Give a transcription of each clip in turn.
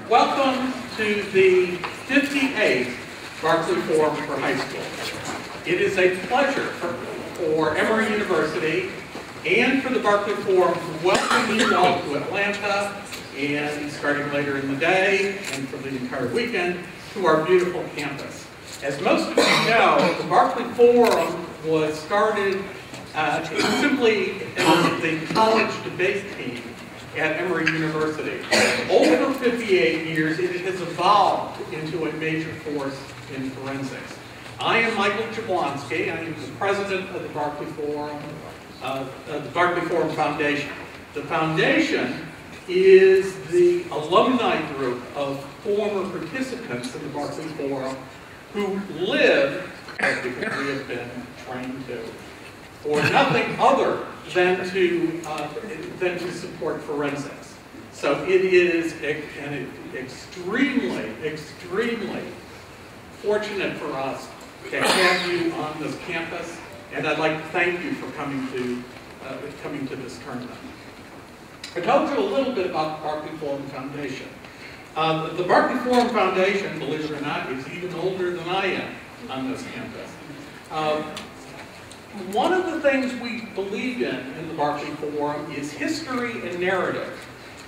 Welcome to the 58th Barkley Forum for High School. It is a pleasure for Emory University and for the Barkley Forum to welcome you all to Atlanta, and starting later in the day and for the entire weekend, to our beautiful campus. As most of you know, the Barkley Forum was started simply as the college debate team at Emory University. Over 58 years, it has evolved into a major force in forensics. I am Michael Jablonski. I am the president of the Barkley Forum, the Barkley Forum Foundation. The foundation is the alumni group of former participants in the Barkley Forum who live, because we have been trained to, for nothing other than to support forensics. So it is extremely fortunate for us to have you on this campus, and I'd like to thank you for coming to this tournament. I told you a little bit about the Barkley Forum Foundation. The Barkley Forum Foundation, believe it or not, is even older than I am on this campus. One of the things we believe in the Barkley Forum is history and narrative.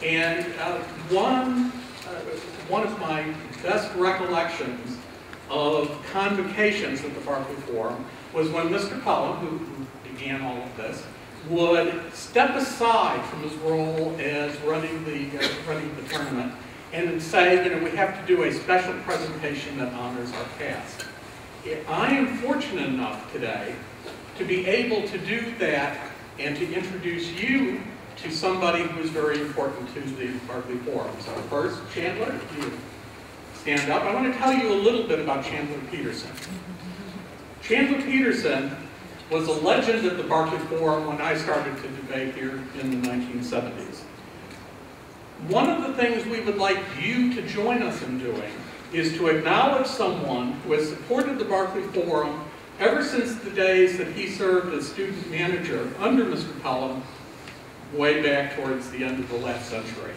And one of my best recollections of convocations at the Barkley Forum was when Mr. Cullum, who began all of this, would step aside from his role as running the tournament and say, you know, we have to do a special presentation that honors our past. I am fortunate enough today to be able to do that and to introduce you to somebody who is very important to the Barkley Forum. So first, Chandler, you stand up. I want to tell you a little bit about Chandler Peterson. Chandler Peterson was a legend at the Barkley Forum when I started to debate here in the 1970s. One of the things we would like you to join us in doing is to acknowledge someone who has supported the Barkley Forum ever since the days that he served as student manager under Mr. Cullum, way back towards the end of the last century.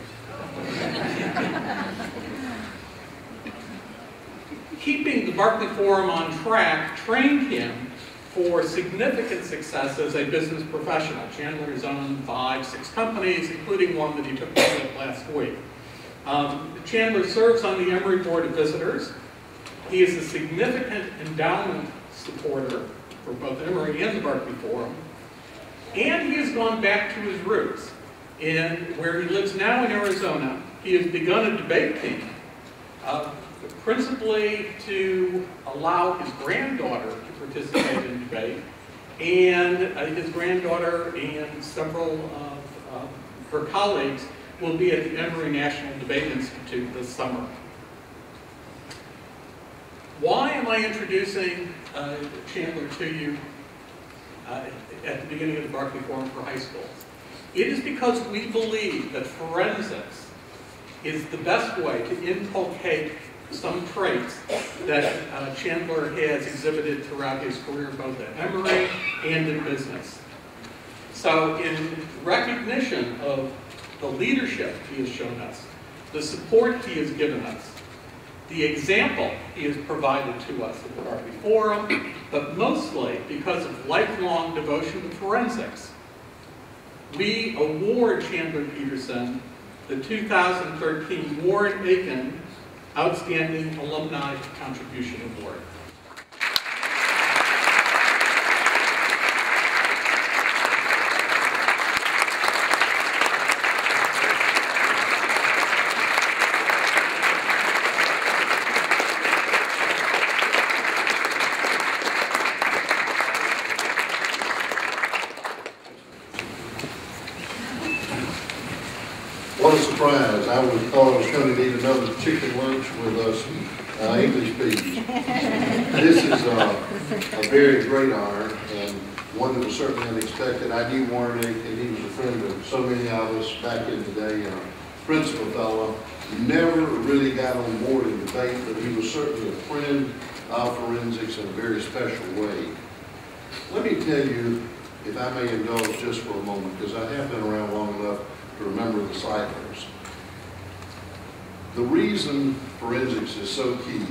Keeping the Barkley Forum on track trained him for significant success as a business professional. Chandler has owned 5-6 companies, including one that he took public last week. Chandler serves on the Emory Board of Visitors. He is a significant endowment supporter for both Emory and the Barkley Forum. And he has gone back to his roots. Where he lives now in Arizona, he has begun a debate team, principally to allow his granddaughter to participate in debate. And his granddaughter and several of her colleagues will be at the Emory National Debate Institute this summer. Why am I introducing Chandler to you at the beginning of the Barkley Forum for High Schools? It is because we believe that forensics is the best way to inculcate some traits that Chandler has exhibited throughout his career, both at Emory and in business. So in recognition of the leadership he has shown us, the support he has given us, the example he has provided to us at the Barkley Forum, but mostly because of lifelong devotion to forensics, we award Chandler Peterson the 2013 Warren Akin Outstanding Alumni Contribution Award. What a surprise. I thought I was going to need another chicken lunch with some English peas. This is a very great honor, and one that was certainly unexpected. I knew Warren Akin. He was a friend of so many of us back in the day, and a principal fellow. Never really got on board in debate, but he was certainly a friend of forensics in a very special way. Let me tell you, if I may indulge just for a moment, because I have been around long enough to remember the cycles. The reason forensics is so key,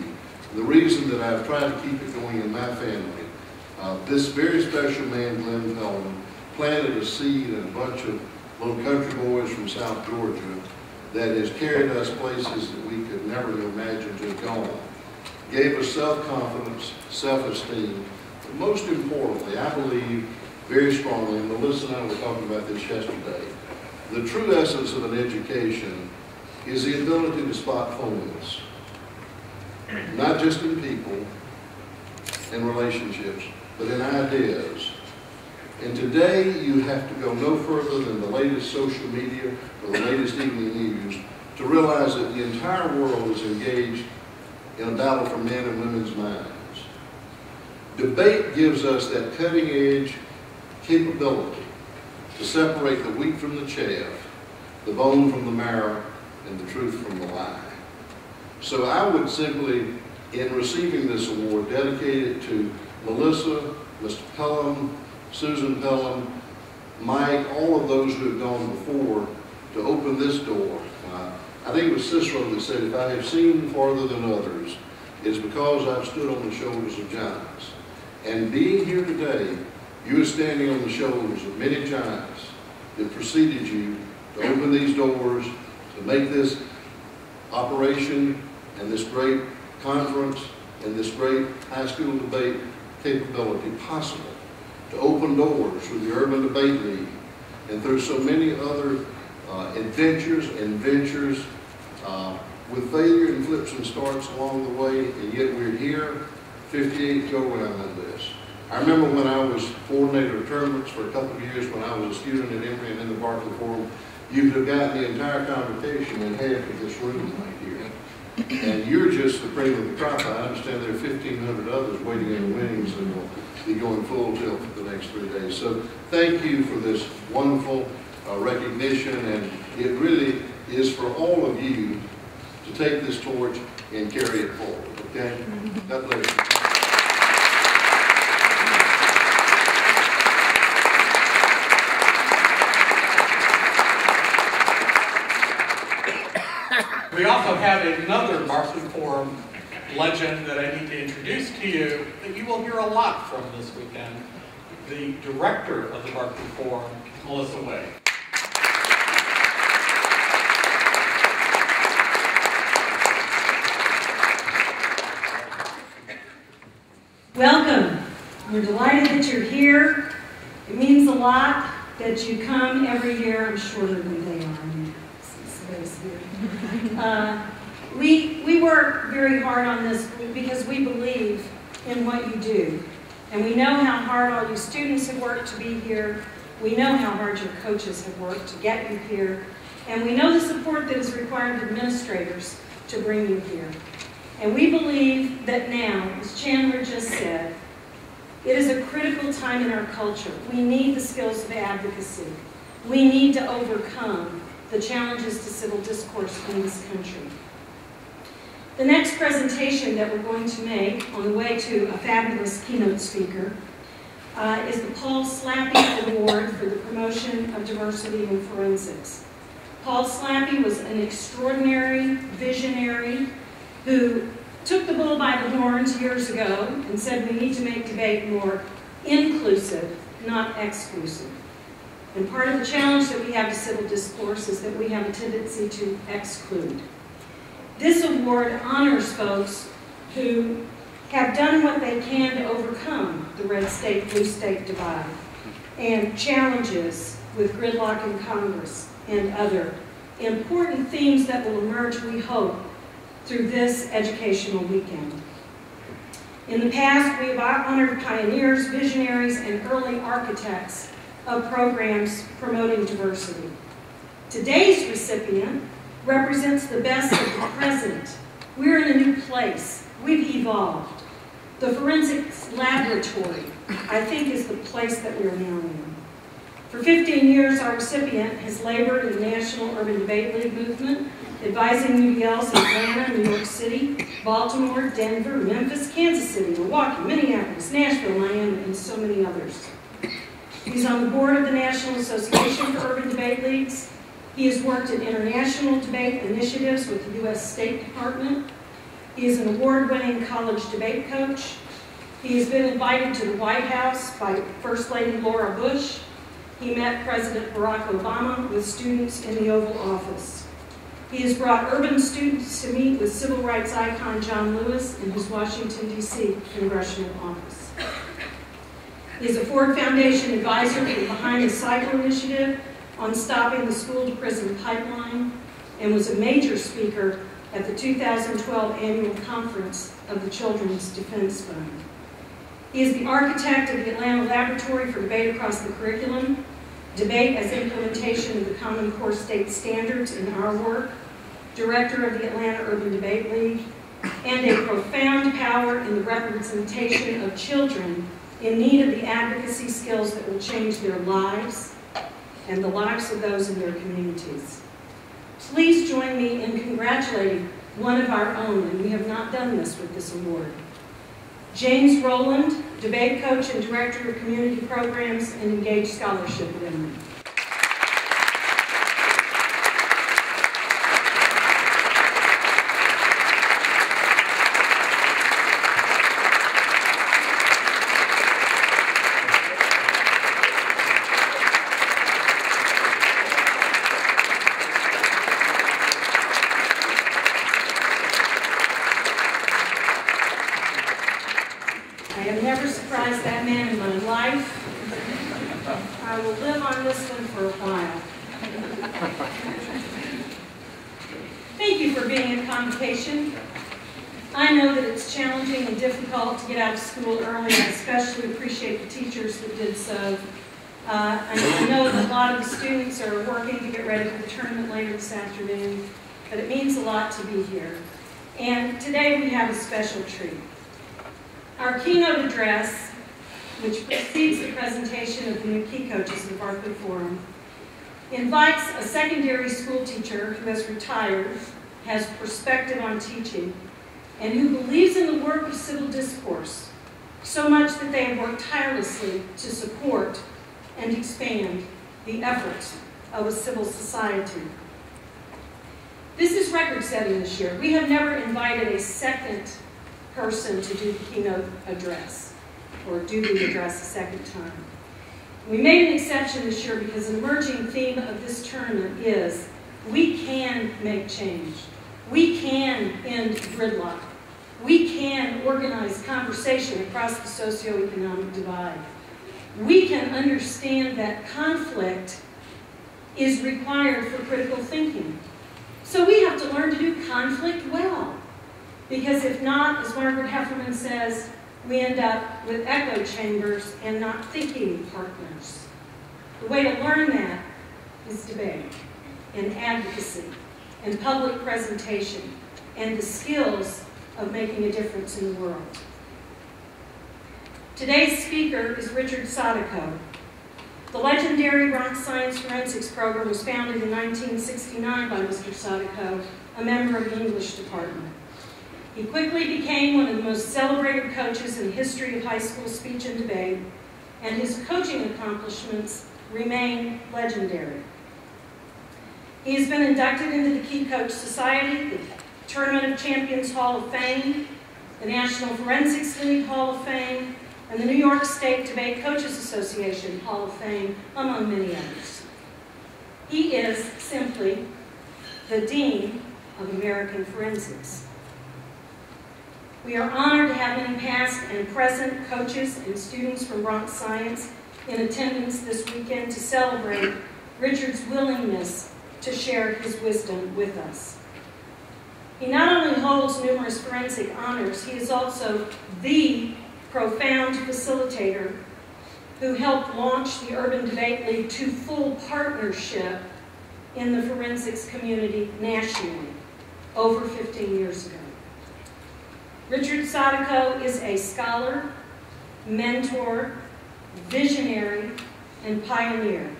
the reason that I've tried to keep it going in my family, this very special man, Glenn Pelham, planted a seed in a bunch of little country boys from South Georgia that has carried us places that we could never have imagined to have gone. Gave us self-confidence, self-esteem, but most importantly, I believe very strongly, and Melissa and I were talking about this yesterday, the true essence of an education is the ability to spot phoniness, not just in people and relationships, but in ideas. And today, you have to go no further than the latest social media or the latest evening news to realize that the entire world is engaged in a battle for men and women's minds. Debate gives us that cutting-edge capability to separate the wheat from the chaff, the bone from the marrow, and the truth from the lie. So I would simply, in receiving this award, dedicate it to Melissa, Mr. Pelham, Susan Pelham, Mike, all of those who have gone before to open this door. I think it was Cicero that said, if I have seen farther than others, it's because I've stood on the shoulders of giants. And being here today, you are standing on the shoulders of many giants that preceded you to open these doors, to make this operation and this great conference and this great high school debate capability possible, to open doors with the Urban Debate League and through so many other adventures and ventures with failure and flips and starts along the way, and yet we're here, 58 go-around on this. I remember when I was coordinator of tournaments for a couple of years when I was a student at Emory and in the Barkley Forum, you could have gotten the entire convocation in half of this room right here. And you're just the cream of the crop. I understand there are 1,500 others waiting in the wings and will be going full tilt for the next 3 days. So thank you for this wonderful recognition, and it really is for all of you to take this torch and carry it forward, okay? God bless you. We also have another Barkley Forum legend that I need to introduce to you that you will hear a lot from this weekend, the director of the Barkley Forum, Melissa Way. Welcome. We're delighted that you're here. It means a lot that you come every year. I'm shorter than they are. We work very hard on this because we believe in what you do. And we know how hard all you students have worked to be here. We know how hard your coaches have worked to get you here. And we know the support that is required of administrators to bring you here. And we believe that now, as Chandler just said, it is a critical time in our culture. We need the skills of advocacy. We need to overcome the challenges to civil discourse in this country. The next presentation that we're going to make on the way to a fabulous keynote speaker is the Paul Slappy Award for the Promotion of Diversity in Forensics. Paul Slappy was an extraordinary visionary who took the bull by the horns years ago and said we need to make debate more inclusive, not exclusive. And part of the challenge that we have to civil discourse is that we have a tendency to exclude. This award honors folks who have done what they can to overcome the red state, blue state divide and challenges with gridlock in Congress and other important themes that will emerge, we hope, through this educational weekend. In the past, we have honored pioneers, visionaries, and early architects of programs promoting diversity. Today's recipient represents the best of the present. We're in a new place. We've evolved. The forensics laboratory, I think, is the place that we're now in. For 15 years, our recipient has labored in the National Urban Debate League movement, advising UDLs in Atlanta, New York City, Baltimore, Denver, Memphis, Kansas City, Milwaukee, Minneapolis, Nashville, Miami, and so many others. He's on the board of the National Association for Urban Debate Leagues, He has worked in international debate initiatives with the U.S. State Department. He is an award-winning college debate coach. He has been invited to the White House by First Lady Laura Bush. He met President Barack Obama with students in the Oval Office. He has brought urban students to meet with civil rights icon John Lewis in his Washington, D.C. congressional office. He is a Ford Foundation advisor for the Behind the Cycle initiative on stopping the school-to-prison pipeline, and was a major speaker at the 2012 annual conference of the Children's Defense Fund. He is the architect of the Atlanta Laboratory for Debate Across the Curriculum, debate as implementation of the Common Core State Standards in our work, director of the Atlanta Urban Debate League, and a profound power in the representation of children in need of the advocacy skills that will change their lives and the lives of those in their communities. Please join me in congratulating one of our own, and we have not done this with this award. James Roland, debate coach and director of community programs and Engaged Scholarship Alumni. I have never surprised that man in my life. I will live on this one for a while. Thank you for being at convocation. I know that it's challenging and difficult to get out of school early. I especially appreciate the teachers that did so. I know that a lot of the students are working to get ready for the tournament later this afternoon, but it means a lot to be here. And today we have a special treat. Our keynote address, which precedes the presentation of the new key coaches of the Barkley Forum, invites a secondary school teacher who has retired, has perspective on teaching, and who believes in the work of civil discourse so much that they have worked tirelessly to support and expand the efforts of a civil society. This is record-setting this year. We have never invited a second person to do the keynote address, or do the address a second time. We made an exception this year because an emerging theme of this tournament is we can make change. We can end gridlock. We can organize conversation across the socioeconomic divide. We can understand that conflict is required for critical thinking. So we have to learn to do conflict well. Because if not, as Margaret Heffernan says, we end up with echo chambers and not thinking partners. The way to learn that is debate and advocacy and public presentation and the skills of making a difference in the world. Today's speaker is Richard Sodikow. The legendary Bronx Science Forensics program was founded in 1969 by Mr. Sodikow, a member of the English department. He quickly became one of the most celebrated coaches in the history of high school speech and debate, and his coaching accomplishments remain legendary. He has been inducted into the Key Coach Society, the Tournament of Champions Hall of Fame, the National Forensics League Hall of Fame, and the New York State Debate Coaches Association Hall of Fame, among many others. He is simply the Dean of American Forensics. We are honored to have many past and present coaches and students from Bronx Science in attendance this weekend to celebrate Richard's willingness to share his wisdom with us. He not only holds numerous forensic honors, he is also the profound facilitator who helped launch the Urban Debate League to full partnership in the forensics community nationally over 15 years ago. Richard Sodikow is a scholar, mentor, visionary, and pioneer,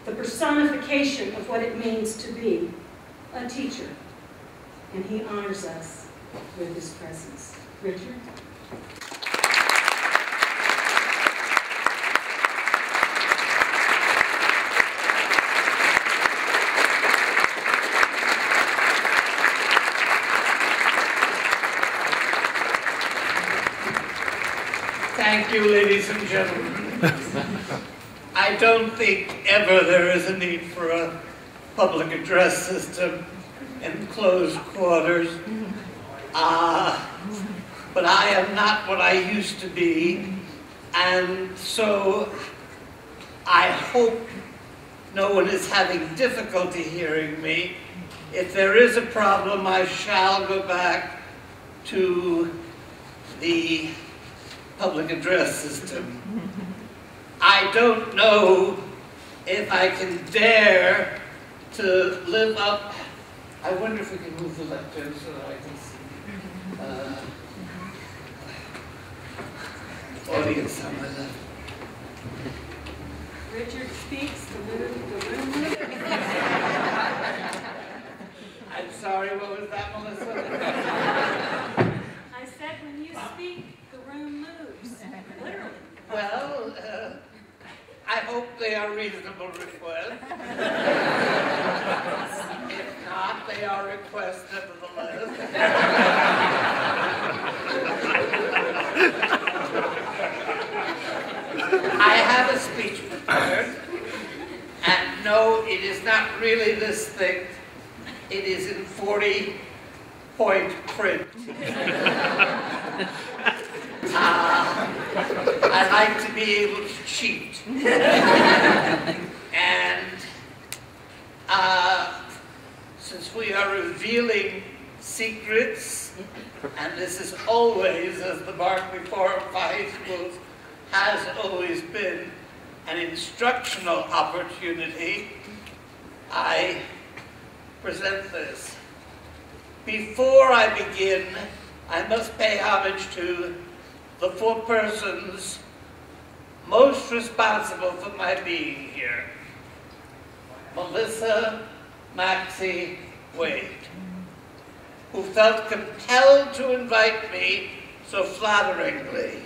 the personification of what it means to be a teacher, and he honors us with his presence. Richard? Thank you, ladies and gentlemen. I don't think ever there is a need for a public address system in closed quarters. But I am not what I used to be, and so I hope no one is having difficulty hearing me. If there is a problem, I shall go back to the public address system. I don't know if I can dare to live up. I wonder if we can move the lectern so that I can see. Audience on my left. Richard speaks, the room moves. I'm sorry, what was that, Melissa? I said when you speak, the room moves, literally. Well, I hope they are reasonable requests. If not, they are requests nevertheless. I have a speech prepared, and no, it is not really this thick. It is in 40-point print. I like to be able to cheat. And since we are revealing secrets, and this is always, as the Barkley Forum for High Schools has always been, an instructional opportunity, I present this. Before I begin, I must pay homage to the four persons most responsible for my being here. Melissa Maxie Wade, who felt compelled to invite me so flatteringly.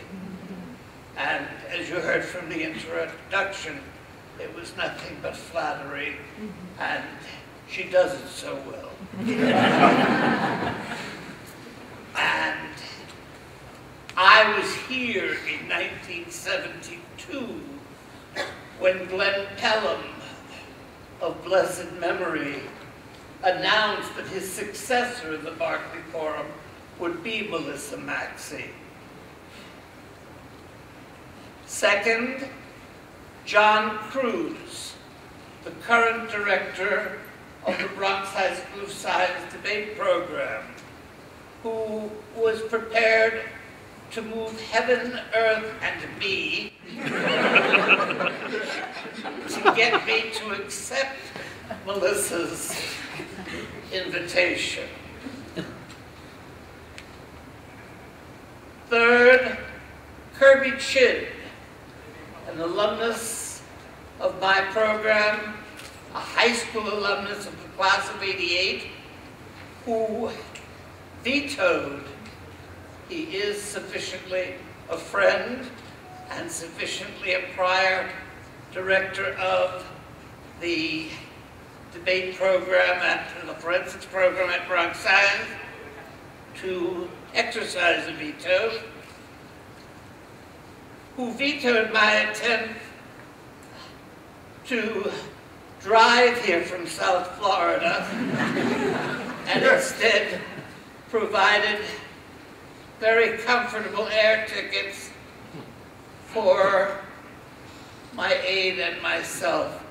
And as you heard from the introduction, it was nothing but flattery, and she does it so well. And I was here in 1972 when Glenn Pelham, of blessed memory, announced that his successor in the Barkley Forum would be Melissa Maxie. Second, John Cruz, the current director of the Bronx High School Science Debate Program, who was prepared to move heaven, earth, and me to get me to accept Melissa's invitation. Third, Kirby Chin, an alumnus of my program, a high school alumnus of the class of '88, who vetoed. He is sufficiently a friend and sufficiently a prior director of the debate program the forensics program at Bronx Science to exercise a veto, who vetoed my attempt to drive here from South Florida and instead provided very comfortable air tickets for my aide and myself.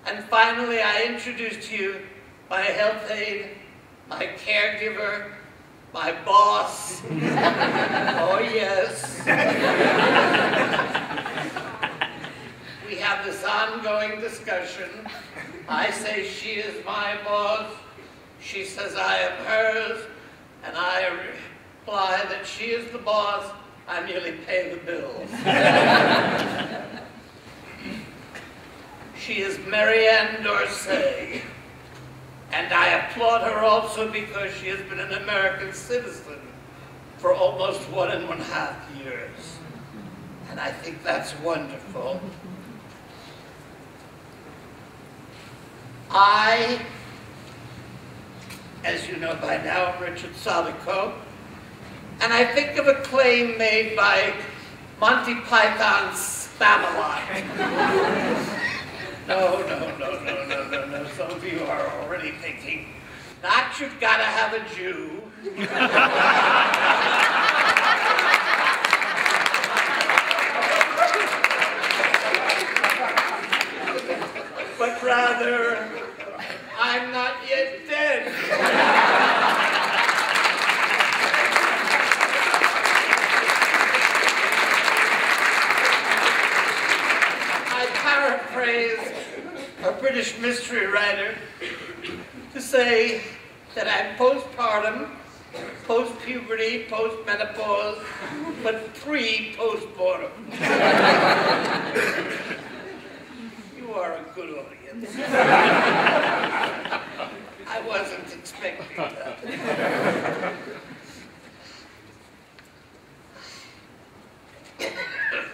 And finally, I introduce to you my health aide, my caregiver, my boss. Oh, yes. We have this ongoing discussion. I say she is my boss. She says I am hers. And I reply that she is the boss. I merely pay the bills. She is Marianne Dorsey. And I applaud her also because she has been an American citizen for almost 1.5 years. And I think that's wonderful. I, as you know by now, am Richard Sodikow, and I think of a claim made by Monty Python's Babylon. No. Some of you are already thinking, not you've got to have a Jew. But rather, I'm not yet dead. I paraphrase a British mystery writer to say that I'm postpartum, post-puberty, post-menopause, but pre-postmortem. You are a good audience. I wasn't expecting that.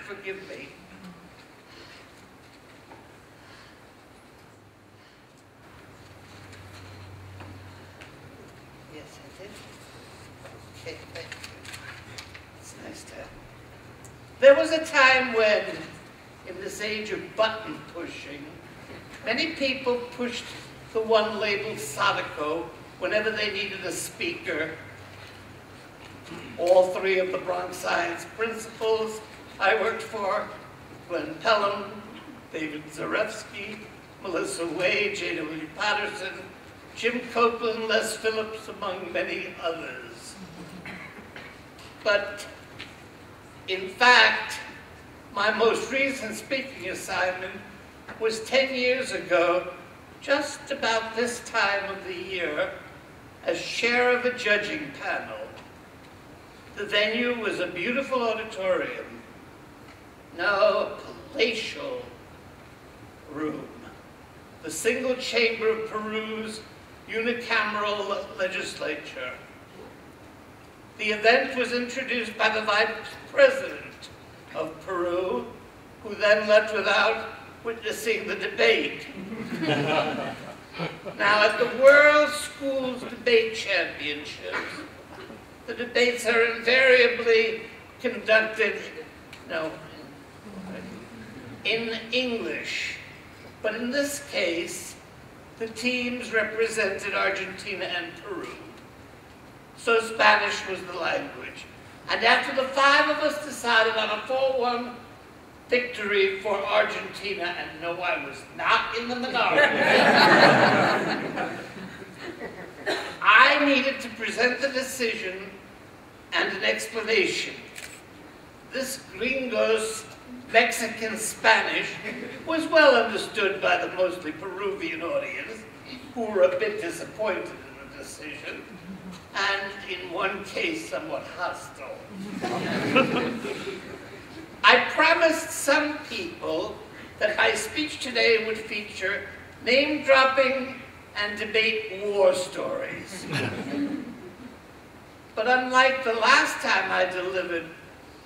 Forgive me. Yes, I did. Okay, thank you. It's nice to have. There was a time when, in this age of button pushing, many people pushed the one labeled Sodikow whenever they needed a speaker. All three of the Bronx Science principals I worked for, Glenn Pelham, David Zarefsky, Melissa Wade, J.W. Peterson, Jim Copeland, Les Phillips, among many others. But, in fact, my most recent speaking assignment was 10 years ago, just about this time of the year, as chair of a judging panel. The venue was a beautiful auditorium, now a palatial room, the single chamber of Peru's unicameral legislature. The event was introduced by the vice president of Peru, who then left without witnessing the debate. Now, at the World Schools Debate Championships, the debates are invariably conducted, in English. But in this case, the teams represented Argentina and Peru. So Spanish was the language. And after the five of us decided on a 4-1 victory for Argentina, and no, I was not in the minority, I needed to present the decision and an explanation. This gringo's Mexican Spanish was well understood by the mostly Peruvian audience, who were a bit disappointed in the decision, and in one case, somewhat hostile. I promised some people that my speech today would feature name-dropping and debate war stories. But unlike the last time I delivered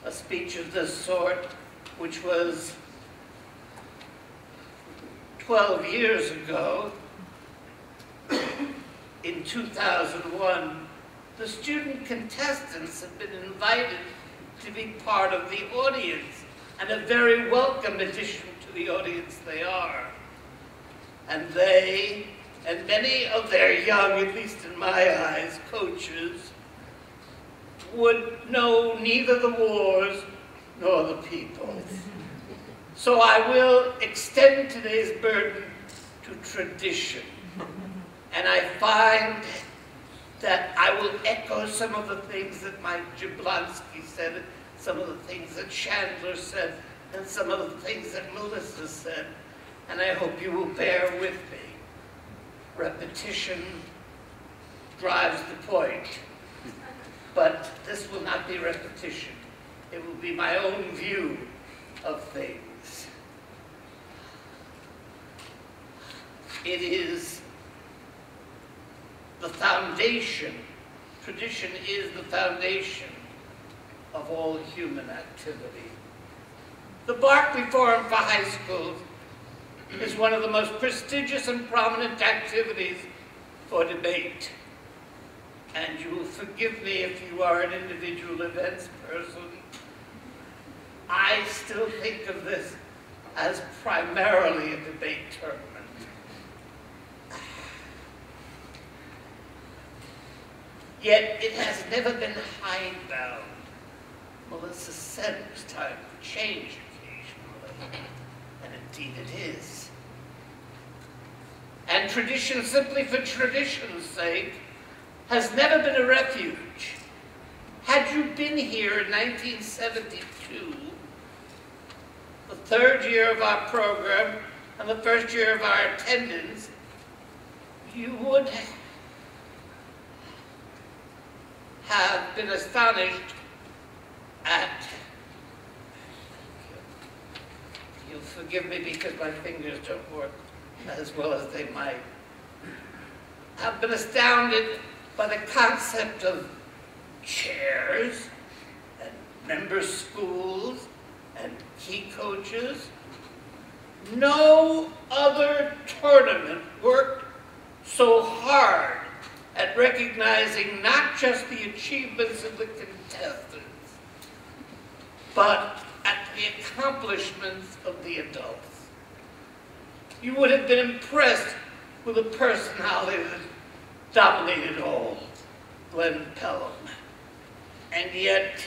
a speech of this sort, which was 12 years ago, in 2001, the student contestants have been invited to be part of the audience, and a very welcome addition to the audience they are. And they, and many of their young, at least in my eyes, coaches, would know neither the wars nor the people. So I will extend today's burden to tradition. And I find that I will echo some of the things that Mike Jablonski said, some of the things that Chandler said, and some of the things that Melissa said. And I hope you will bear with me. Repetition drives the point. But this will not be repetition. It will be my own view of things. It is the foundation. Tradition is the foundation of all human activity. The Barkley Forum for High Schools is one of the most prestigious and prominent activities for debate. And you will forgive me if you are an individual events person. I still think of this as primarily a debate tournament. Yet it has never been hidebound. Melissa said it was time for change occasionally, and indeed it is. And tradition, simply for tradition's sake, has never been a refuge. Had you been here in 1972, the third year of our program and the first year of our attendance, you would have been astonished at, you'll forgive me because my fingers don't work as well as they might, have been astounded by the concept of chairs and member schools and key coaches. No other tournament worked so hard at recognizing not just the achievements of the contestants, but at the accomplishments of the adults. You would have been impressed with a personality that dominated all, Glenn Pelham. And yet,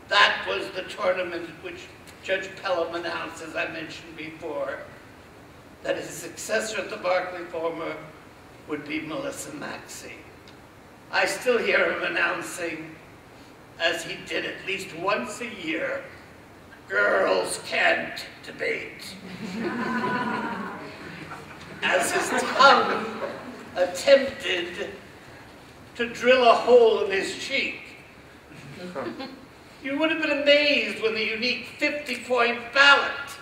that was the tournament which Judge Pelham announced, as I mentioned before, that his successor at the Barkley Former would be Melissa Maxey. I still hear him announcing, as he did at least once a year, girls can't debate. As his tongue attempted to drill a hole in his cheek. You would have been amazed when the unique 50-point ballot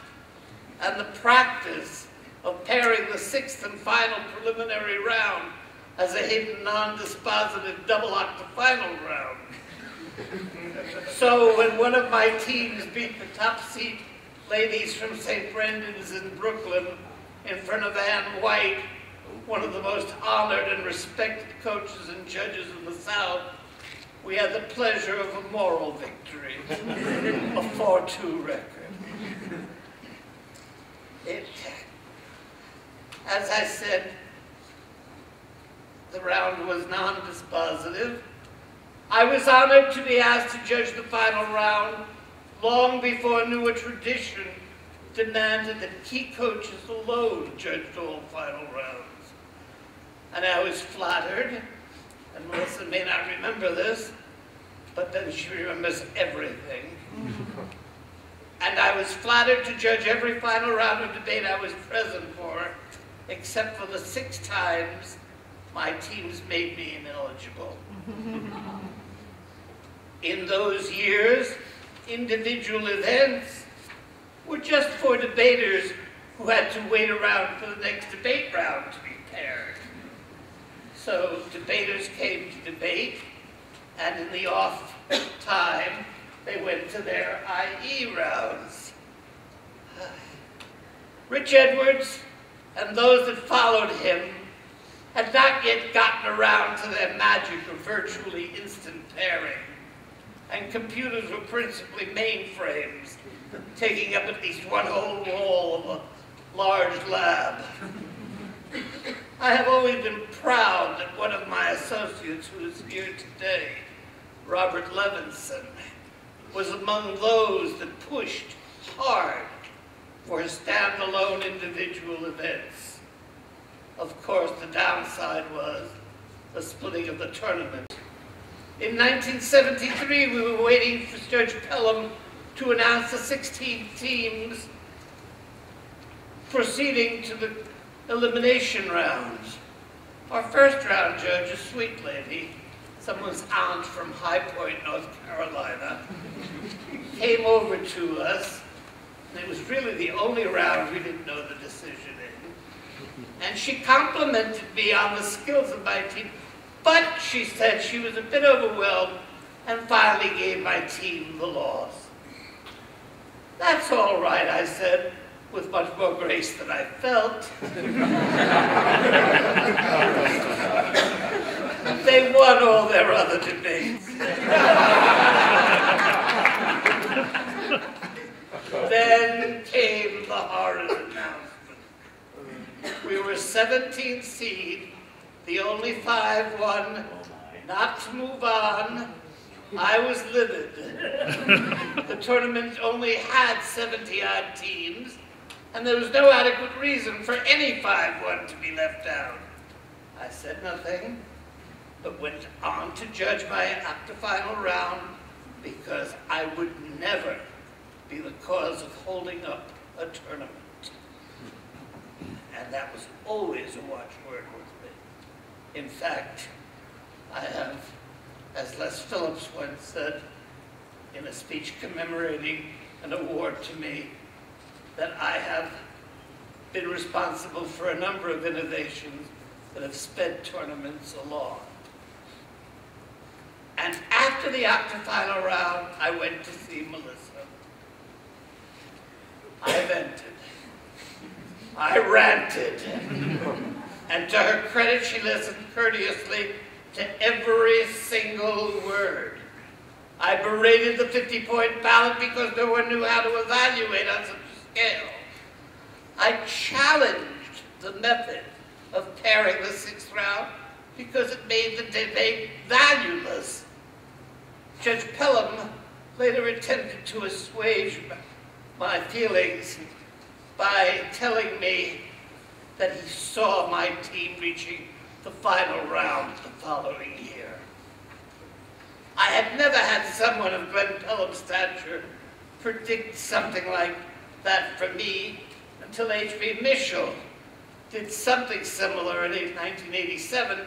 and the practice of pairing the sixth and final preliminary round as a hidden non-dispositive double octafinal round. So when one of my teams beat the top seed ladies from St. Brendan's in Brooklyn in front of Ann White, one of the most honored and respected coaches and judges in the South, we had the pleasure of a moral victory, a 4-2 record. As I said, the round was non-dispositive. I was honored to be asked to judge the final round long before newer tradition demanded that key coaches alone judged all final rounds. And I was flattered, and Melissa may not remember this, but then she remembers everything. And I was flattered to judge every final round of debate I was present for, except for the 6 times my teams made me ineligible. In those years, individual events were just for debaters who had to wait around for the next debate round to be paired. So debaters came to debate, and in the off time, they went to their IE rounds. Rich Edwards and those that followed him had not yet gotten around to their magic of virtually instant pairing, and computers were principally mainframes, taking up at least one whole wall of a large lab. I have always been proud that one of my associates, who is here today, Robert Levinson, was among those that pushed hard for standalone individual events. Of course, the downside was the splitting of the tournament. In 1973, we were waiting for Judge Pelham to announce the 16 teams proceeding to the elimination rounds. Our first round judge, a sweet lady, someone's aunt from High Point, North Carolina, came over to us, and it was really the only round we didn't know the decision in. And she complimented me on the skills of my team, but she said she was a bit overwhelmed and finally gave my team the loss. That's all right, I said, with much more grace than I felt. They won all their other debates. horrid announcement. We were 17th seed, the only 5-1, not to move on. I was livid. The tournament only had 70-odd teams, and there was no adequate reason for any 5-1 to be left out. I said nothing, but went on to judge my octafinal round because I would never be the cause of holding up a tournament. And that was always a watchword with me. In fact, I have, as Les Phillips once said in a speech commemorating an award to me, that I have been responsible for a number of innovations that have sped tournaments along. And after the octafinal round, I went to see Melissa. I vented. I ranted. And to her credit, she listened courteously to every single word. I berated the 50-point ballot because no one knew how to evaluate on such a scale. I challenged the method of pairing the 6th round because it made the debate valueless. Judge Pelham later attempted to assuage my feelings by telling me that he saw my team reaching the final round the following year. I had never had someone of Glenn Pelham's stature predict something like that for me until H.B. Mitchell did something similar in 1987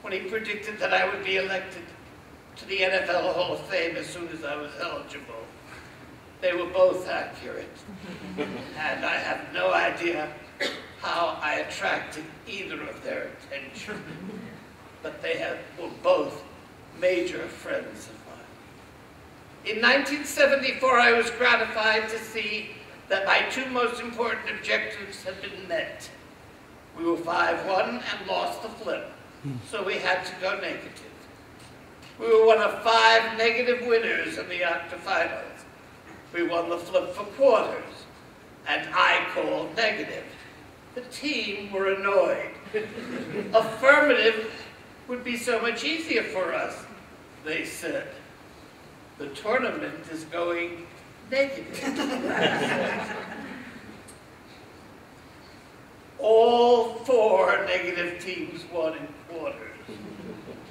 when he predicted that I would be elected to the NFL Hall of Fame as soon as I was eligible. They were both accurate, and I have no idea how I attracted either of their attention, but they were both major friends of mine. In 1974, I was gratified to see that my 2 most important objectives had been met. We were 5-1 and lost the flip, so we had to go negative. We were one of 5 negative winners in the octafinals. We won the flip for quarters, and I called negative. The team were annoyed. Affirmative would be so much easier for us, they said. The tournament is going negative. All 4 negative teams won in quarters.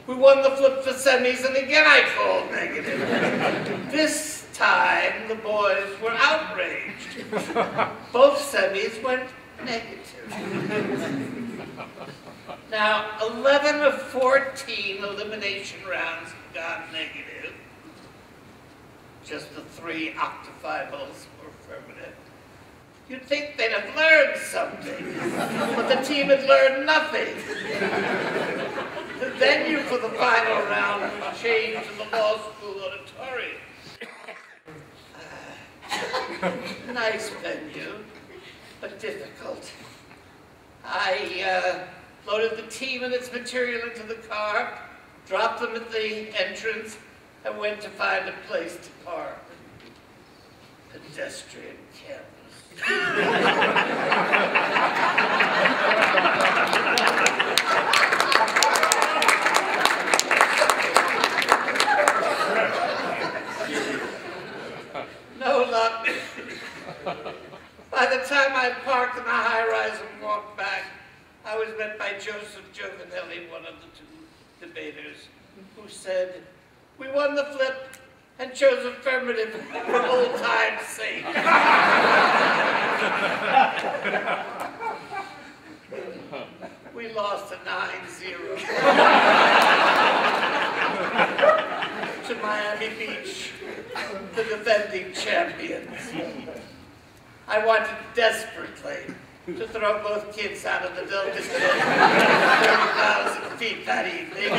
We won the flip for semis, and again I called negative. This time, the boys were outraged. Both semis went negative. Now, 11 of 14 elimination rounds got negative. Just the 3 octafinals were affirmative. You'd think they'd have learned something, but the team had learned nothing. The venue for the final round was changed to the law school auditorium. Nice venue, but difficult. I loaded the team and its material into the car, dropped them at the entrance, and went to find a place to park. Pedestrian campus. No luck. By the time I parked in a high-rise and walked back, I was met by Joseph Giovanelli, one of the 2 debaters, who said, "We won the flip and chose affirmative for old time's sake." We lost a 9-0 to Miami Beach, the defending champions. I wanted desperately to throw both kids out of the Delta Pit 30,000 feet that evening.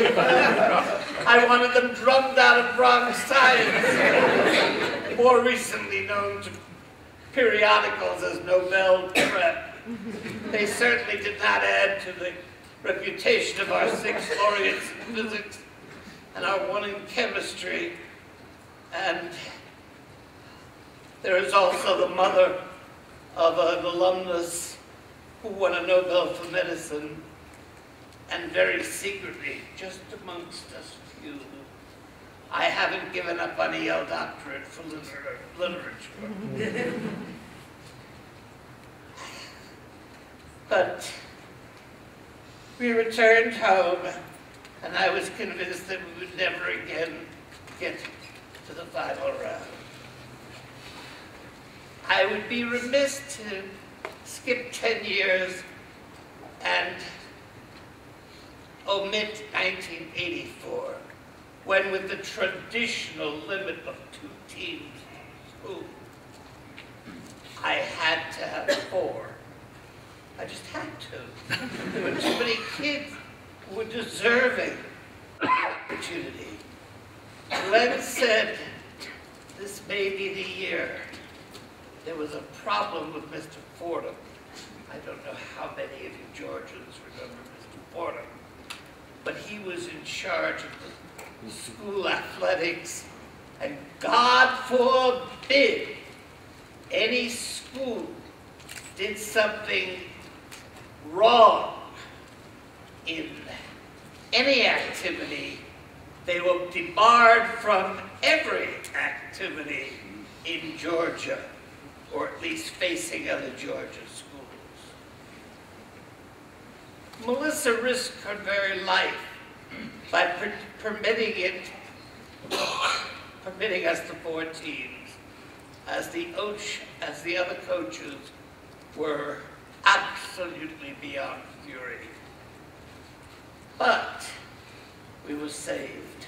I wanted them drummed out of Bronx Science, more recently known to periodicals as Nobel Prep. They certainly did not add to the reputation of our 6 laureates in physics and our 1 in chemistry. And there is also the mother of an alumnus who won a Nobel for medicine, and very secretly, just amongst us few, I haven't given up on a Yale doctorate for literature. But we returned home, and I was convinced that we would never again get to the final round. I would be remiss to skip 10 years and omit 1984, when with the traditional limit of 2 teams in school, I had to have 4. I just had to. There were too many kids who were deserving of the opportunity. Glenn said, this may be the year. There was a problem with Mr. Fordham. I don't know how many of you Georgians remember Mr. Fordham, but he was in charge of the school athletics, and God forbid any school did something wrong in any activity, they will be barred from every activity in Georgia, or at least facing other Georgia schools. Melissa risked her very life by permitting us the 4 teams, as the other coaches were absolutely beyond fury. But we were saved.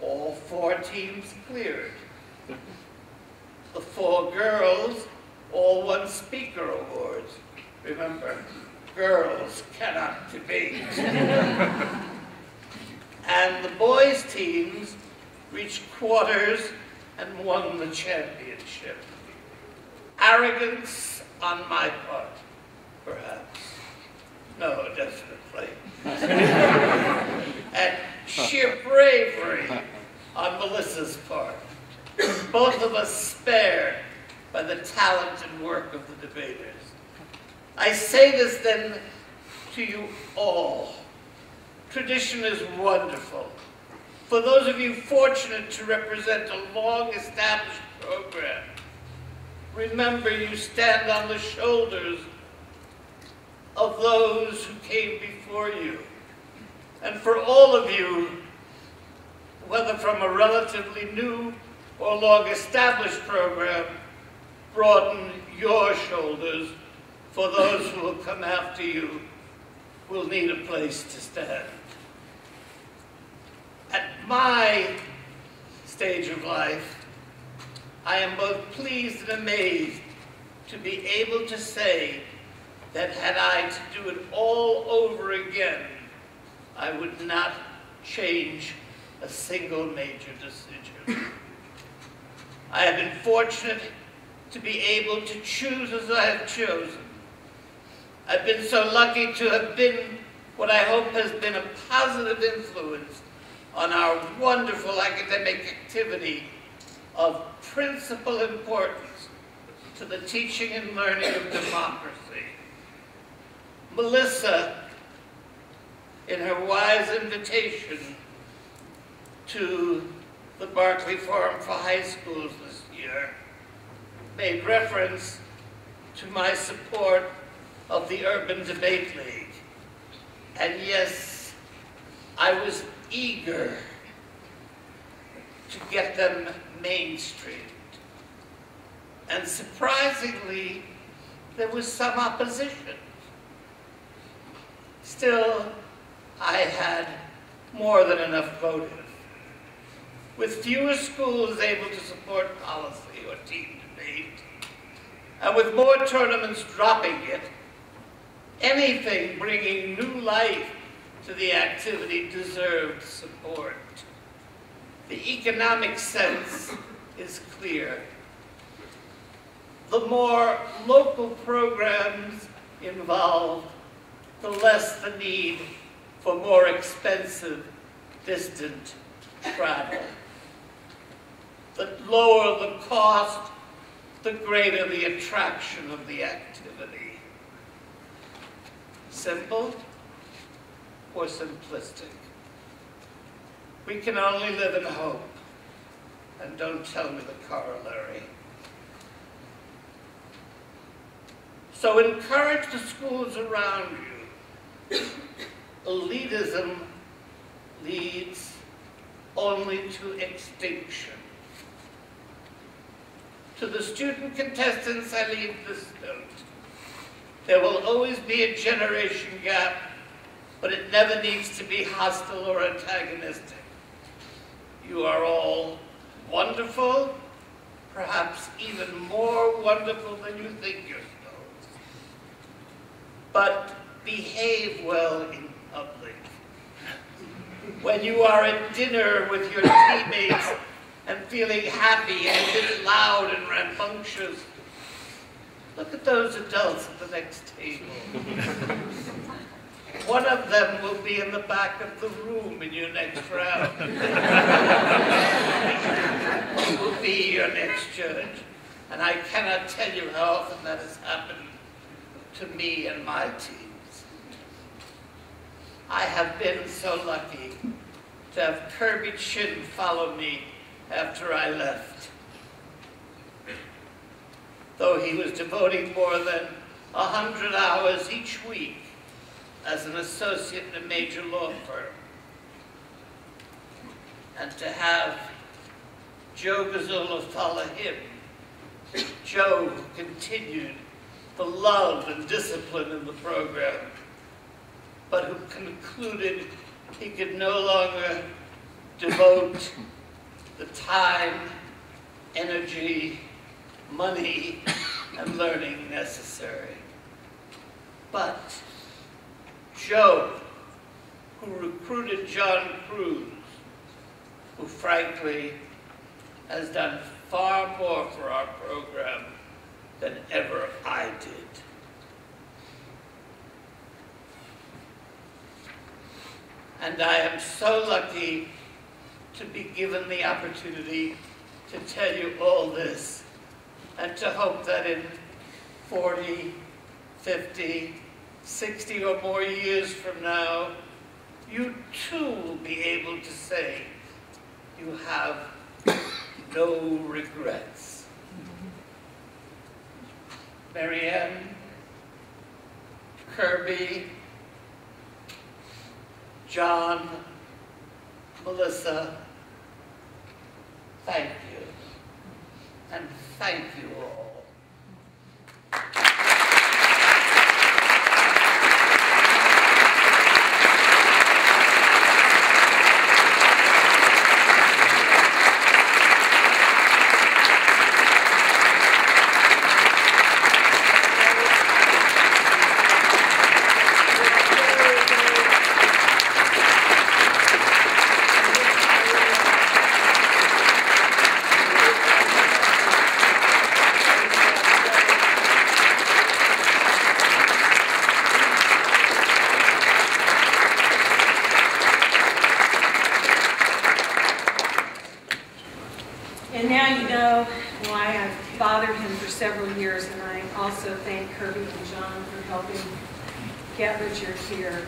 All 4 teams cleared. The 4 girls all won speaker awards. Remember, girls cannot debate. And the boys' teams reached quarters and won the championship. Arrogance on my part, perhaps. No, definitely. And sheer bravery on Melissa's part. Both of us spared by the talent and work of the debaters. I say this then to you all. Tradition is wonderful. For those of you fortunate to represent a long-established program, remember you stand on the shoulders of those who came before you. And for all of you, whether from a relatively new or long-established program, broaden your shoulders, for those who will come after you will need a place to stand. At my stage of life, I am both pleased and amazed to be able to say that had I to do it all over again, I would not change a single major decision. I have been fortunate to be able to choose as I have chosen. I've been so lucky to have been what I hope has been a positive influence on our wonderful academic activity of principal importance to the teaching and learning of democracy. Melissa, in her wise invitation to the Barkley Forum for High Schools this year, made reference to my support of the Urban Debate League. And yes, I was eager to get them mainstreamed. And surprisingly, there was some opposition. Still, I had more than enough motive. With fewer schools able to support policy or team debate, and with more tournaments dropping it, anything bringing new life to the activity deserved support. The economic sense is clear. The more local programs involved, the less the need for more expensive, distant travel. The lower the cost, the greater the attraction of the activity. Simple or simplistic? We can only live in hope. And don't tell me the corollary. So encourage the schools around you. Elitism leads only to extinction. To the student contestants, I leave this note. There will always be a generation gap, but it never needs to be hostile or antagonistic. You are all wonderful, perhaps even more wonderful than you think yourselves. But behave well in public. When you are at dinner with your teammates and feeling happy and a bit loud and rambunctious, look at those adults at the next table. One of them will be in the back of the room in your next round. Will be your next judge. And I cannot tell you how often that has happened to me and my teams. I have been so lucky to have Kirby Chin follow me after I left. Though he was devoting more than 100 hours each week as an associate in a major law firm. And to have Joe Gazzola follow him, Joe who continued the love and discipline in the program, but who concluded he could no longer devote the time, energy, money, and learning necessary. But Joe, who recruited John Cruz, who frankly has done far more for our program than ever I did. And I am so lucky to be given the opportunity to tell you all this, and to hope that in 40, 50, 60 or more years from now, you too will be able to say you have no regrets. Marianne, Kirby, John, Melissa, thank you. And thank you all. Several years, and I also thank Kirby and John for helping get Richard here.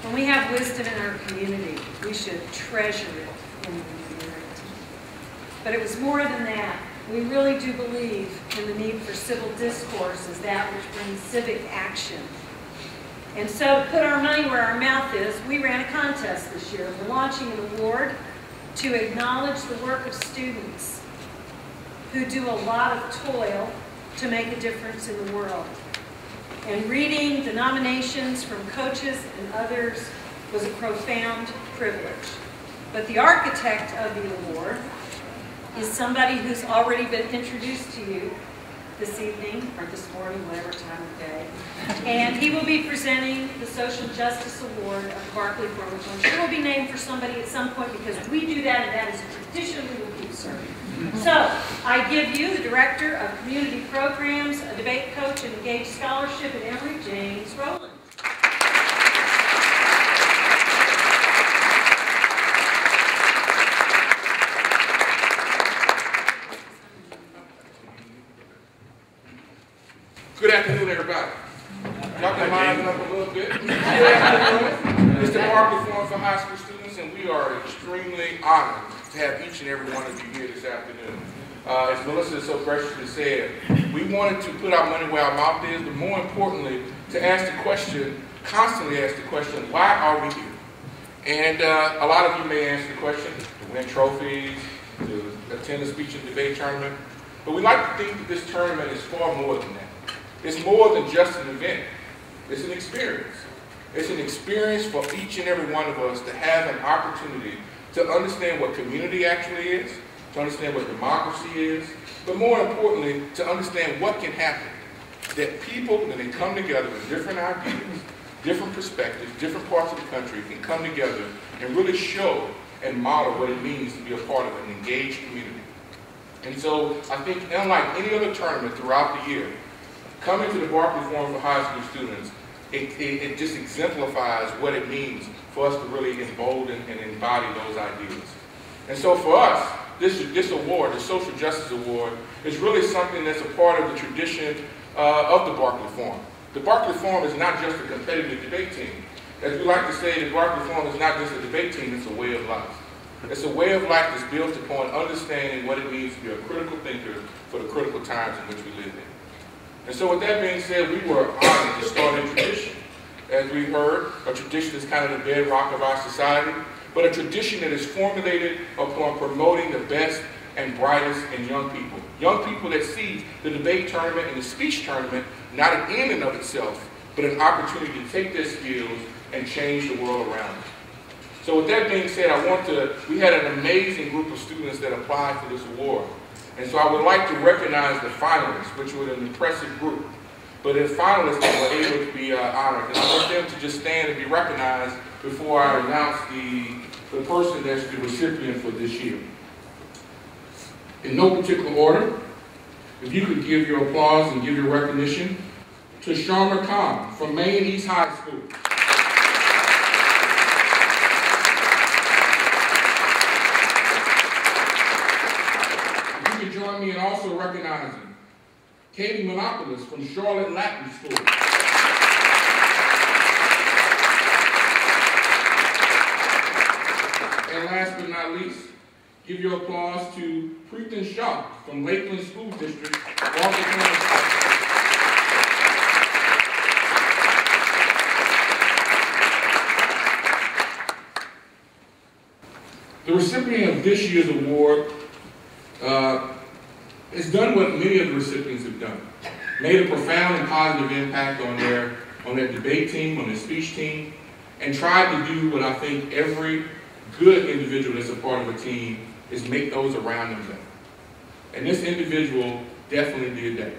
When we have wisdom in our community, we should treasure it in the community. But it was more than that. We really do believe in the need for civil discourse as that which brings civic action. And so to put our money where our mouth is, we ran a contest this year. We're launching an award to acknowledge the work of students who do a lot of toil to make a difference in the world. And reading the nominations from coaches and others was a profound privilege. But the architect of the award is somebody who's already been introduced to you this evening, or this morning, whatever time of day. And he will be presenting the Social Justice Award of Barkley for which I'm sure will be named for somebody at some point, because we do that, and that is a tradition we will keep serving. So, I give you the Director of Community Programs, a debate coach, and engaged scholarship at Emory, James Roland. It's the Barkley Forum for High School Students, and we are extremely honored to have each and every one of you here this afternoon. As Melissa so graciously said, we wanted to put our money where our mouth is, but more importantly, to ask the question, constantly ask the question, why are we here? And a lot of you may answer the question, to win trophies, to attend a speech and debate tournament, but we like to think that this tournament is far more than that. It's more than just an event. It's an experience. It's an experience for each and every one of us to have an opportunity to understand what community actually is, to understand what democracy is, but more importantly, to understand what can happen. That people, when they come together with different ideas, different perspectives, different parts of the country, can come together and really show and model what it means to be a part of an engaged community. And so I think, unlike any other tournament throughout the year, coming to the Barkley Forum for High School Students, it just exemplifies what it means for us to really embolden and embody those ideas. And so for us, this award, the Social Justice Award, is really something that's a part of the tradition of the Barkley Forum. The Barkley Forum is not just a competitive debate team. As we like to say, the Barkley Forum is not just a debate team, it's a way of life. It's a way of life that's built upon understanding what it means to be a critical thinker for the critical times in which we live in. And so with that being said, we were honored to start a tradition. As we've heard, a tradition is kind of the bedrock of our society, but a tradition that is formulated upon promoting the best and brightest in young people. Young people that see the debate tournament and the speech tournament not an end in of itself, but an opportunity to take their skills and change the world around them. So with that being said, we had an amazing group of students that applied for this award. And so I would like to recognize the finalists, which were an impressive group. But as finalists, they were able to be honored. And I want them to just stand and be recognized before I announce the person that's the recipient for this year. In no particular order, if you could give your applause and give your recognition to Shah Khan from Maine East High School. If you could join me in also recognizing Katie Monopolis from Charlotte Latin School. And last but not least, give your applause to Priten Shah from Lakeland School District. The recipient of this year's award has done what many of the recipients have done. Made a profound and positive impact on their debate team, on their speech team, and tried to do what I think every good individual that's a part of a team is make those around them better. And this individual definitely did that.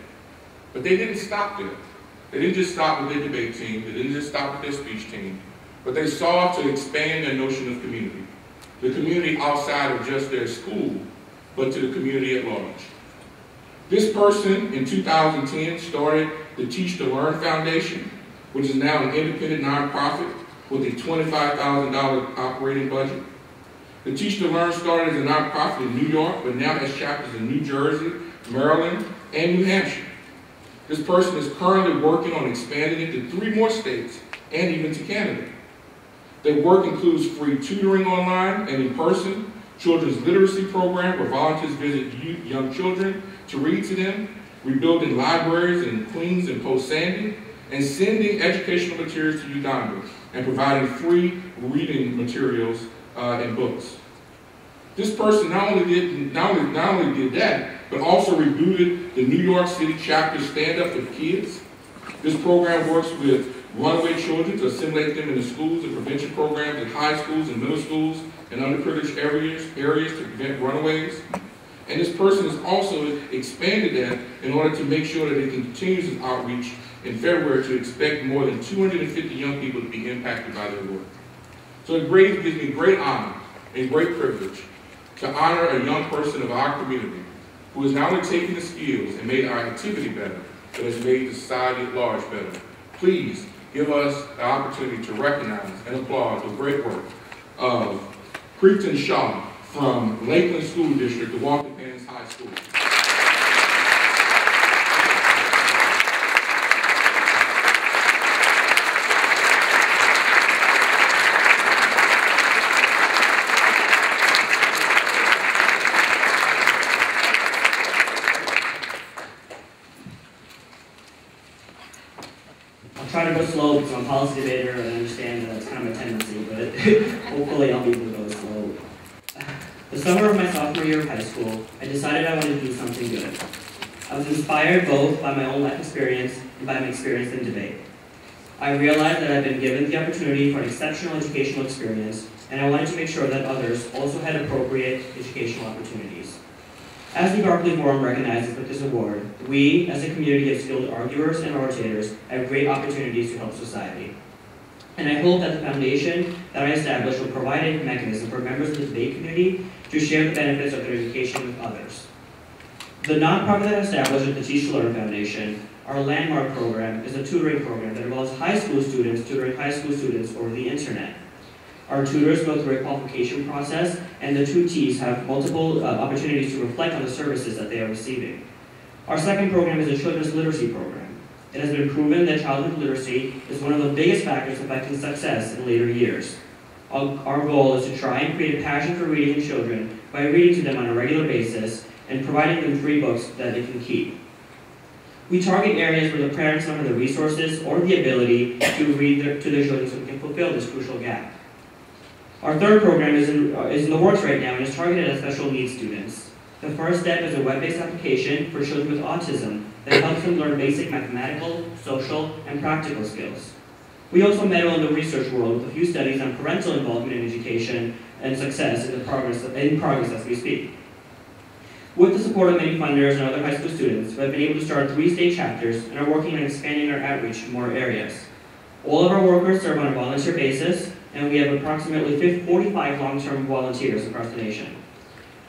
But they didn't stop there. They didn't just stop with their debate team. They didn't just stop with their speech team. But they sought to expand their notion of community. The community outside of just their school, but to the community at large. This person in 2010 started the Teach to Learn Foundation, which is now an independent nonprofit with a $25,000 operating budget. The Teach to Learn started as a nonprofit in New York, but now has chapters in New Jersey, Maryland, and New Hampshire. This person is currently working on expanding it to 3 more states and even to Canada. Their work includes free tutoring online and in person, children's literacy program where volunteers visit young children to read to them, rebuilding libraries in Queens and Post-Sandy, and sending educational materials to Uganda, and providing free reading materials and books. This person not only did that, but also rebooted the New York City chapter Stand Up for Kids. This program works with runaway children to assimilate them into schools and prevention programs in high schools and middle schools and underprivileged areas to prevent runaways. And this person has also expanded that in order to make sure that it continues its outreach in February to expect more than 250 young people to be impacted by their work. So it gives me great honor and great privilege to honor a young person of our community who has not only taken the skills and made our activity better, but has made the society at large better. Please give us the opportunity to recognize and applaud the great work of Priten Shah from Lakeland School District, the Walking Pans High School. policy debater, and I understand that that's kind of my tendency, but hopefully I'll be able to go slow. The summer of my sophomore year of high school, I decided I wanted to do something good. I was inspired both by my own life experience and by my experience in debate. I realized that I'd been given the opportunity for an exceptional educational experience, and I wanted to make sure that others also had appropriate educational opportunities. As the Barkley Forum recognizes with this award, we, as a community of skilled arguers and orators, have great opportunities to help society. And I hope that the foundation that I established will provide a mechanism for members of the debate community to share the benefits of their education with others. The nonprofit that I established at the Teach to Learn Foundation, our landmark program, is a tutoring program that involves high school students tutoring high school students over the internet. Our tutors go through a qualification process, and the tutees have multiple opportunities to reflect on the services that they are receiving. Our second program is a children's literacy program. It has been proven that childhood literacy is one of the biggest factors affecting success in later years. Our goal is to try and create a passion for reading in children by reading to them on a regular basis and providing them free books that they can keep. We target areas where the parents don't have the resources or the ability to read to their children so we can fulfill this crucial gap. Our third program is in the works right now and is targeted at special needs students. The first step is a web-based application for children with autism that helps them learn basic mathematical, social, and practical skills. We also meddle in the research world with a few studies on parental involvement in education and success in progress as we speak. With the support of many funders and other high school students, we have been able to start 3 state chapters and are working on expanding our outreach to more areas. All of our workers serve on a volunteer basis, and we have approximately 45 long-term volunteers across the nation.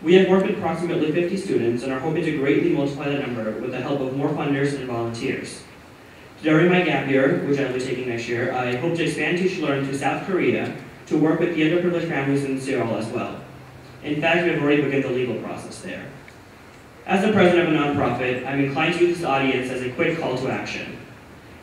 We have worked with approximately 50 students and are hoping to greatly multiply that number with the help of more funders and volunteers. During my gap year, which I will be taking next year, I hope to expand Teach to Learn to South Korea to work with the underprivileged families in Seoul as well. In fact, we have already begun the legal process there. As the president of a nonprofit, I'm inclined to use this audience as a quick call to action.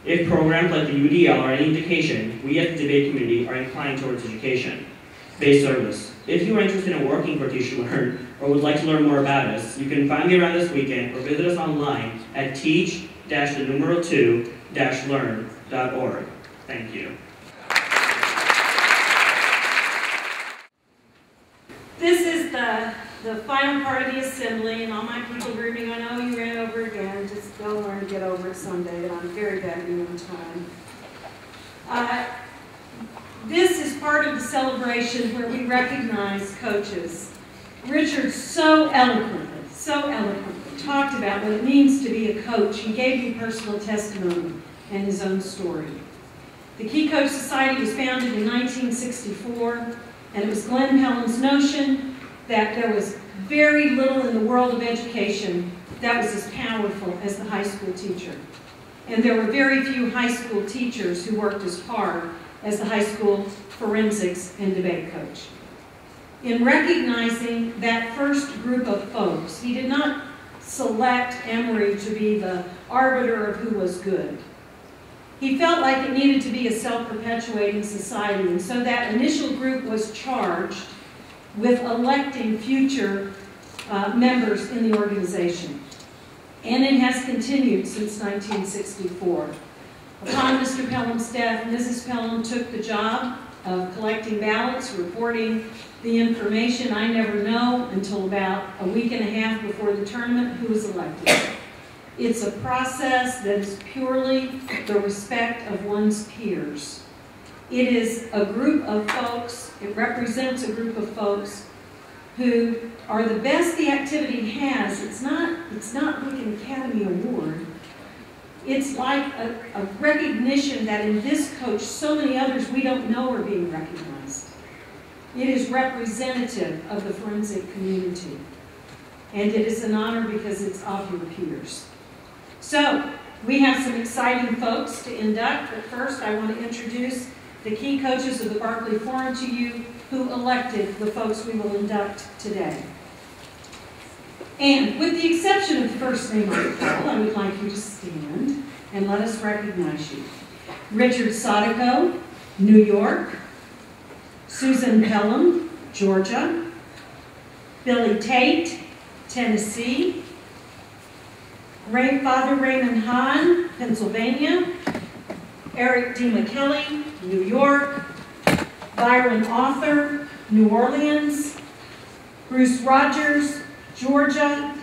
If programs like the UDL are any indication, we as the debate community are inclined towards education-based service. If you are interested in working for Teach to Learn or would like to learn more about us, you can find me around this weekend or visit us online at teach-2-learn.org. Thank you. This is the final part of the assembly, and all my people are going, I know you ran over again. Just go learn to get over it someday, but I'm very bad at being on time. This is part of the celebration where we recognize coaches. Richard so eloquently talked about what it means to be a coach. He gave me personal testimony and his own story. The Key Coach Society was founded in 1964, and it was Glenn Pelham's notion that there was very little in the world of education that was as powerful as the high school teacher. And there were very few high school teachers who worked as hard as the high school forensics and debate coach. In recognizing that first group of folks, he did not select Emory to be the arbiter of who was good. He felt like it needed to be a self-perpetuating society, and so that initial group was charged with electing future members in the organization. And it has continued since 1964. Upon Mr. Pelham's death, Mrs. Pelham took the job of collecting ballots, reporting the information. I never know until about a week and a half before the tournament who was elected. It's a process that is purely the respect of one's peers. It is a group of folks, it represents a group of folks who are the best the activity has. It's not like an Academy Award. It's like a recognition that in this coach, so many others we don't know are being recognized. It is representative of the forensic community. And it is an honor because it's of your peers. So, we have some exciting folks to induct, but first I want to introduce the key coaches of the Barkley Forum to you who elected the folks we will induct today. And with the exception of the first name I call, I would like you to stand and let us recognize you. Richard Sodikow, New York. Susan Pelham, Georgia. Billy Tate, Tennessee. Father Raymond Hahn, Pennsylvania. Eric D. McKelly, New York. Byron Author, New Orleans. Bruce Rogers, Georgia.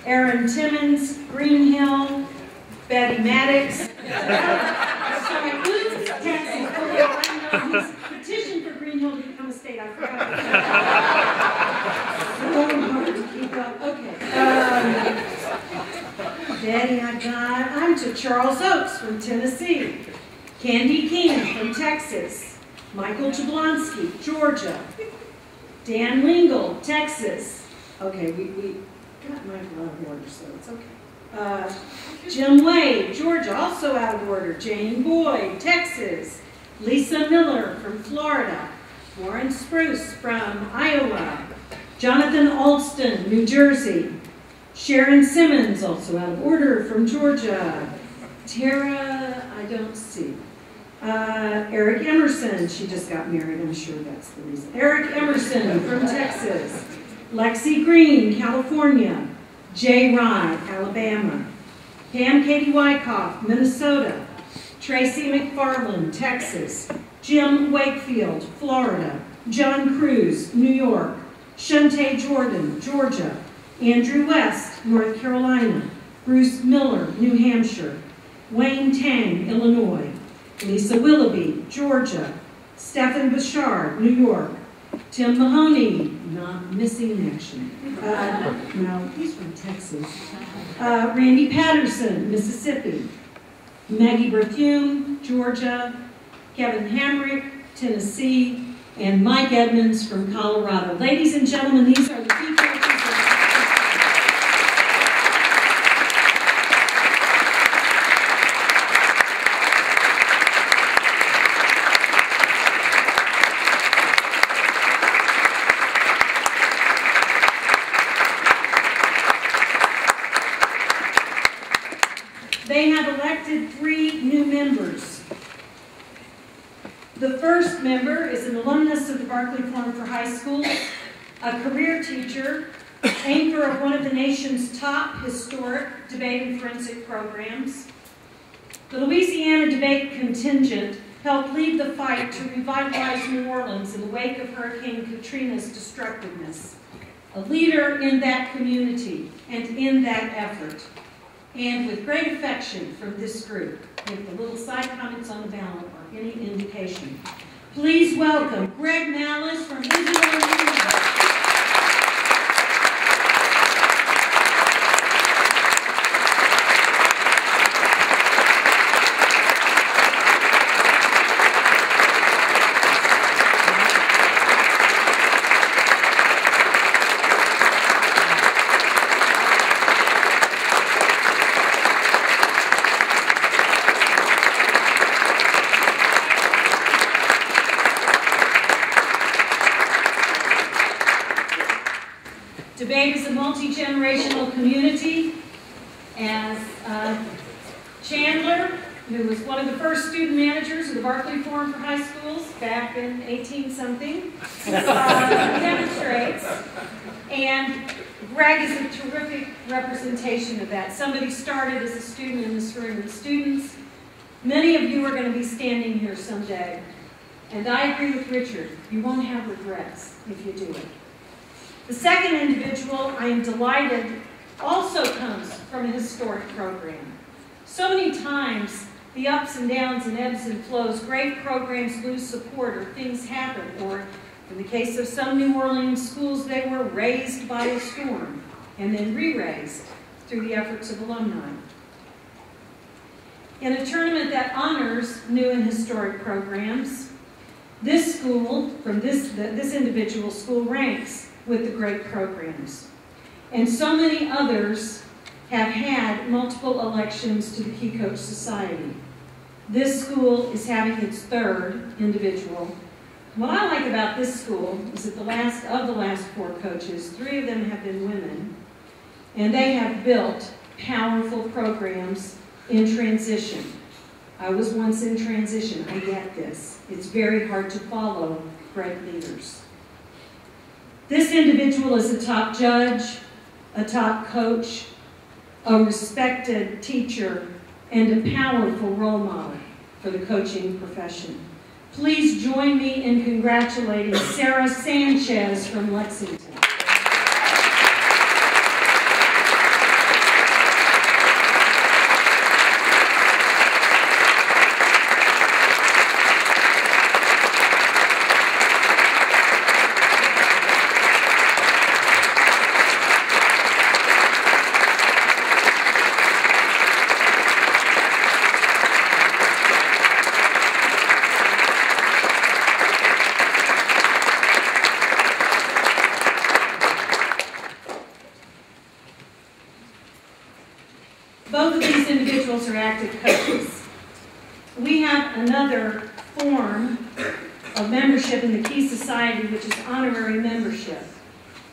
Aaron Timmons, Green Hill. Betty Maddox. Sorry, Texas. Oh, I know, he's petitioned for Green Hill to become a state. I forgot. So hard to keep up. Okay. Betty, I'm to Charles Oakes from Tennessee. Candy King from Texas. Michael Jablonski, Georgia. Dan Lingle, Texas. Okay, we got Michael out of order, so it's okay. Jim Wade, Georgia, also out of order. Jane Boyd, Texas. Lisa Miller from Florida. Warren Spruce from Iowa. Jonathan Alston, New Jersey. Sharon Simmons, also out of order, from Georgia. Tara, I don't see. Eric Emerson, she just got married, I'm sure that's the reason. Eric Emerson from Texas. Lexi Green, California. Jay Rye, Alabama. Pam Katie Wyckoff, Minnesota. Tracy McFarland, Texas. Jim Wakefield, Florida. John Cruz, New York. Shante Jordan, Georgia. Andrew West, North Carolina. Bruce Miller, New Hampshire. Wayne Tang, Illinois. Lisa Willoughby, Georgia. Stephen Bouchard, New York. Tim Mahoney, not missing in action. No, he's from Texas. Randy Patterson, Mississippi. Maggie Berthume, Georgia. Kevin Hamrick, Tennessee. And Mike Edmonds from Colorado. Ladies and gentlemen, these are the key coaches. They have elected 3 new members. The first member is an alumnus of the Barkley Forum for High Schools, a career teacher, anchor of one of the nation's top historic debate and forensic programs. The Louisiana Debate Contingent helped lead the fight to revitalize New Orleans in the wake of Hurricane Katrina's destructiveness. A leader in that community and in that effort. And with great affection from this group, if the little side comments on the ballot are any indication, please welcome Greg Malice from Israel. Debate is a multi-generational community. As Chandler, who was one of the first student managers of the Barkley Forum for High Schools back in 18-something, demonstrates. And Greg is a terrific representation of that. Somebody started as a student in this room. And students, many of you are going to be standing here someday. And I agree with Richard. You won't have regrets if you do it. The second individual, I am delighted, also comes from a historic program. So many times, the ups and downs and ebbs and flows, great programs lose support or things happen, or in the case of some New Orleans schools, they were razed by a storm and then re-raised through the efforts of alumni. In a tournament that honors new and historic programs, this school, from this individual school, ranks with the great programs. And so many others have had multiple elections to the Key Coach Society. This school is having its 3rd individual. What I like about this school is that the last 4 coaches, 3 of them have been women, and they have built powerful programs in transition. I was once in transition, I get this. It's very hard to follow great leaders. This individual is a top judge, a top coach, a respected teacher, and a powerful role model. for the coaching profession. Please join me in congratulating Sarah Sanchez from Lexington. Both of these individuals are active coaches. We have another form of membership in the Key Society, which is honorary membership.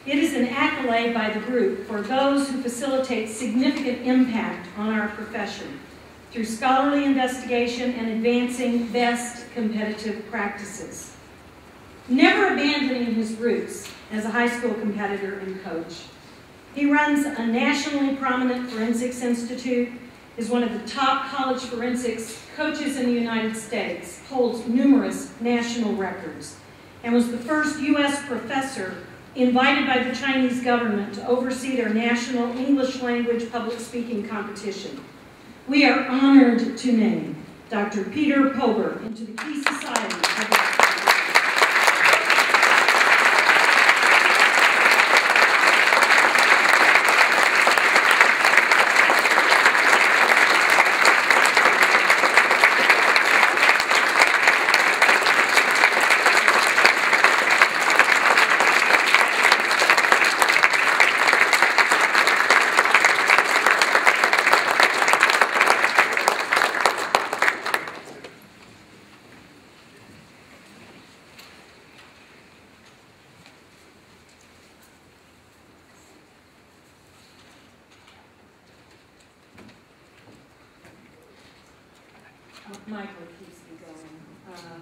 It is an accolade by the group for those who facilitate significant impact on our profession through scholarly investigation and advancing best competitive practices. Never abandoning his roots as a high school competitor and coach, he runs a nationally prominent forensics institute, is one of the top college forensics coaches in the United States, holds numerous national records, and was the first U.S. professor invited by the Chinese government to oversee their national English language public speaking competition. We are honored to name Dr. Peter Pober into the Key Society of the Michael keeps me going.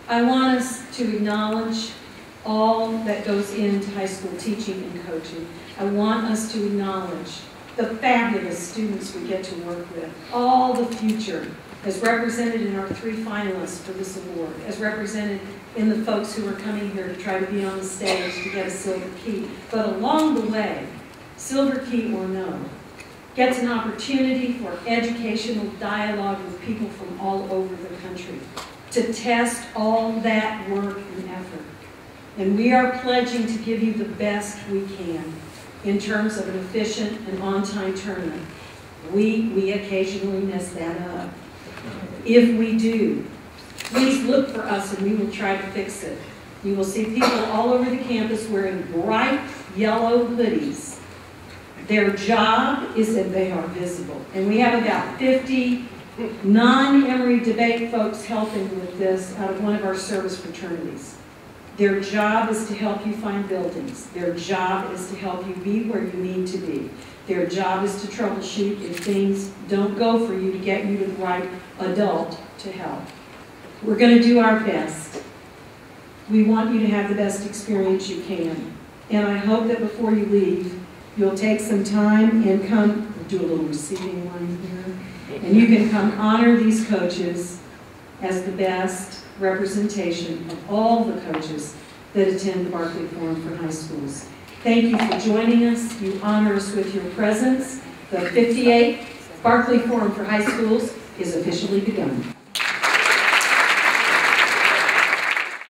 I want us to acknowledge all that goes into high school teaching and coaching. I want us to acknowledge the fabulous students we get to work with, all the future as represented in our 3 finalists for this award, as represented in the folks who are coming here to try to be on the stage to get a silver key. But along the way, silver key or no, gets an opportunity for educational dialogue with people from all over the country to test all that work and effort. And we are pledging to give you the best we can in terms of an efficient and on-time tournament. We occasionally mess that up. If we do, please look for us and we will try to fix it. You will see people all over the campus wearing bright yellow hoodies. Their job is that they are visible. And we have about 50 non-Emory debate folks helping with this out of one of our service fraternities. Their job is to help you find buildings. Their job is to help you be where you need to be. Their job is to troubleshoot if things don't go for you to get you to the right adult to help. We're going to do our best. We want you to have the best experience you can. And I hope that before you leave, you'll take some time and come, do a little receiving line here, and you can come honor these coaches as the best representation of all the coaches that attend the Barkley Forum for High Schools. Thank you for joining us. You honor us with your presence. The 58th Barkley Forum for High Schools is officially begun.